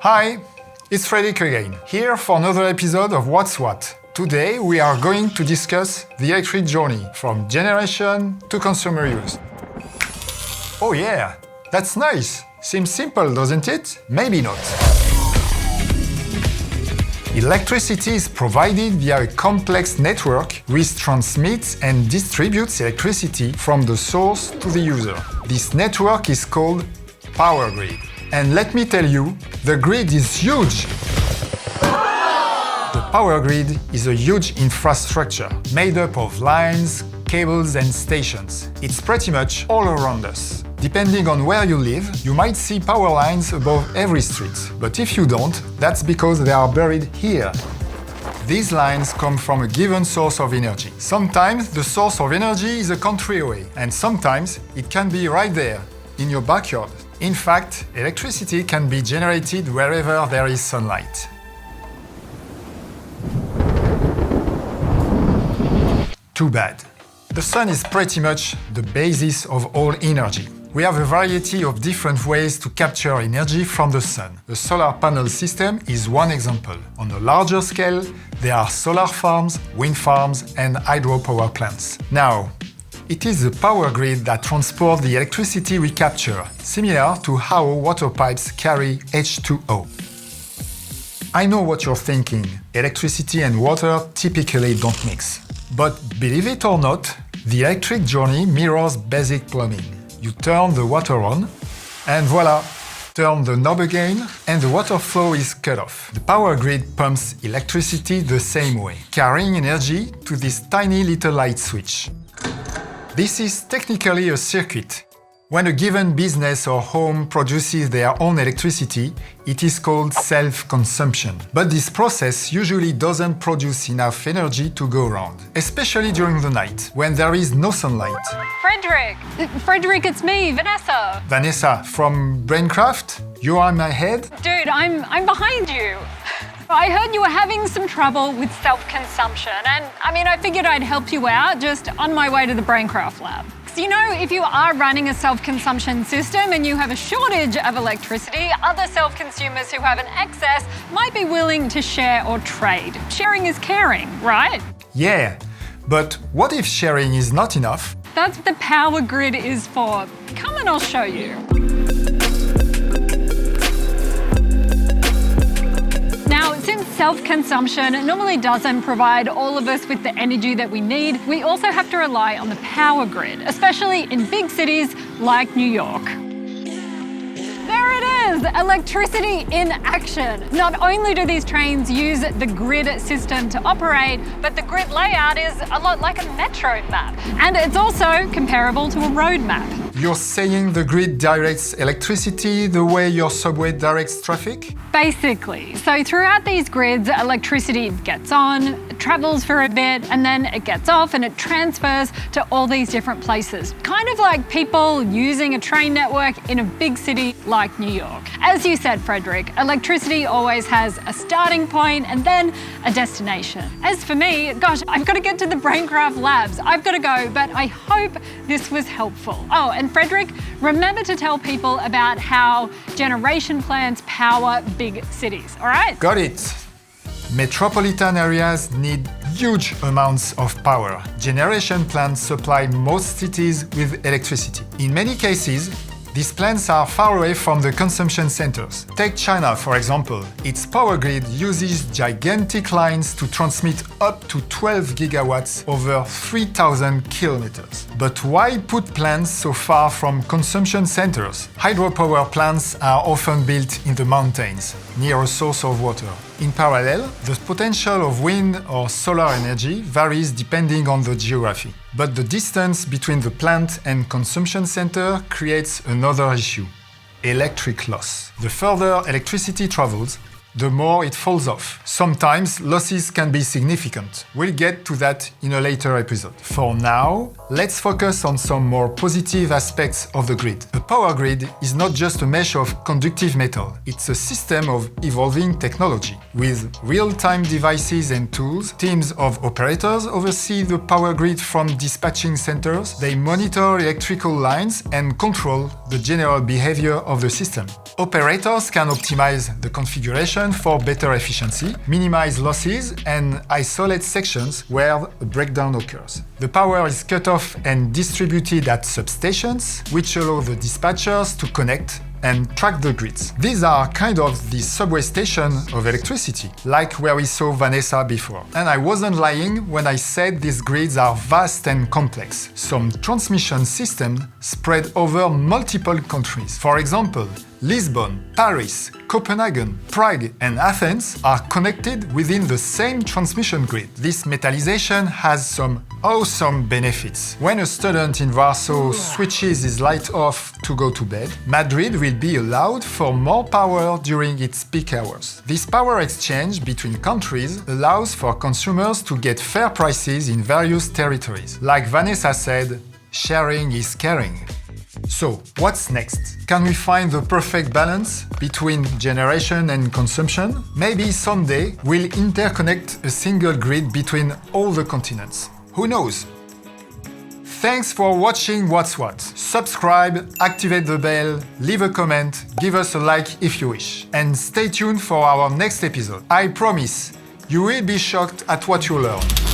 Hi, it's Frédéric again, here for another episode of What's What. Today we are going to discuss the electric journey from generation to consumer use. Oh yeah, that's nice. Seems simple, doesn't it? Maybe not. Electricity is provided via a complex network which transmits and distributes electricity from the source to the user. This network is called power grid. And let me tell you, the grid is huge! The power grid is a huge infrastructure made up of lines, cables and stations. It's pretty much all around us. Depending on where you live, you might see power lines above every street. But if you don't, that's because they are buried here. These lines come from a given source of energy. Sometimes the source of energy is a country away, and sometimes it can be right there, in your backyard. In fact, electricity can be generated wherever there is sunlight. Too bad. The sun is pretty much the basis of all energy. We have a variety of different ways to capture energy from the sun. The solar panel system is one example. On a larger scale, there are solar farms, wind farms, and hydropower plants. Now, it is the power grid that transports the electricity we capture, similar to how water pipes carry H2O. I know what you're thinking. Electricity and water typically don't mix. But believe it or not, the electric journey mirrors basic plumbing. You turn the water on, and voila! Turn the knob again, and the water flow is cut off. The power grid pumps electricity the same way, carrying energy to this tiny little light switch. This is technically a circuit. When a given business or home produces their own electricity, it is called self-consumption. But this process usually doesn't produce enough energy to go around, especially during the night, when there is no sunlight. Frédéric, it's me, Vanessa. Vanessa, from Braincraft? You are in my head? Dude, I'm behind you. I heard you were having some trouble with self-consumption, and I figured I'd help you out just on my way to the Braincraft lab. So, if you are running a self-consumption system and you have a shortage of electricity, other self-consumers who have an excess might be willing to share or trade. Sharing is caring, right? Yeah, but what if sharing is not enough? That's what the power grid is for. Come and I'll show you. Now, since self-consumption normally doesn't provide all of us with the energy that we need, we also have to rely on the power grid, especially in big cities like New York. There it is, electricity in action. Not only do these trains use the grid system to operate, but the grid layout is a lot like a metro map. And it's also comparable to a road map. You're saying the grid directs electricity the way your subway directs traffic? Basically. So throughout these grids, electricity gets on, travels for a bit, and then it gets off and it transfers to all these different places. Kind of like people using a train network in a big city like New York. As you said, Frédéric, electricity always has a starting point and then a destination. As for me, gosh, I've got to get to the Braincraft labs. I've got to go, but I hope this was helpful. Oh, and Frédéric, remember to tell people about how generation plants power big cities, all right? Got it. Metropolitan areas need huge amounts of power. Generation plants supply most cities with electricity. In many cases, these plants are far away from the consumption centers. Take China, for example. Its power grid uses gigantic lines to transmit up to 12 gigawatts over 3,000 kilometers. But why put plants so far from consumption centers? Hydropower plants are often built in the mountains, near a source of water. In parallel, the potential of wind or solar energy varies depending on the geography. But the distance between the plant and consumption center creates another issue: electric loss. The further electricity travels, the more it falls off. Sometimes losses can be significant. We'll get to that in a later episode. For now, let's focus on some more positive aspects of the grid. A power grid is not just a mesh of conductive metal, it's a system of evolving technology. With real-time devices and tools, teams of operators oversee the power grid from dispatching centers. They monitor electrical lines and control the general behavior of the system. Operators can optimize the configuration for better efficiency, minimize losses, and isolate sections where a breakdown occurs. The power is cut off and distributed at substations, which allow the dispatchers to connect and track the grids. These are kind of the subway station of electricity, like where we saw Vanessa before. And I wasn't lying when I said these grids are vast and complex. Some transmission systems spread over multiple countries. For example, Lisbon, Paris, Copenhagen, Prague, and Athens are connected within the same transmission grid. This metallization has some awesome benefits. When a student in Warsaw switches his light off to go to bed, Madrid will be allowed for more power during its peak hours. This power exchange between countries allows for consumers to get fair prices in various territories. Like Vanessa said, sharing is caring. So, what's next? Can we find the perfect balance between generation and consumption? Maybe someday we'll interconnect a single grid between all the continents. Who knows? Thanks for watching What's What. Subscribe, activate the bell, leave a comment, give us a like if you wish. And stay tuned for our next episode. I promise, you will be shocked at what you learn.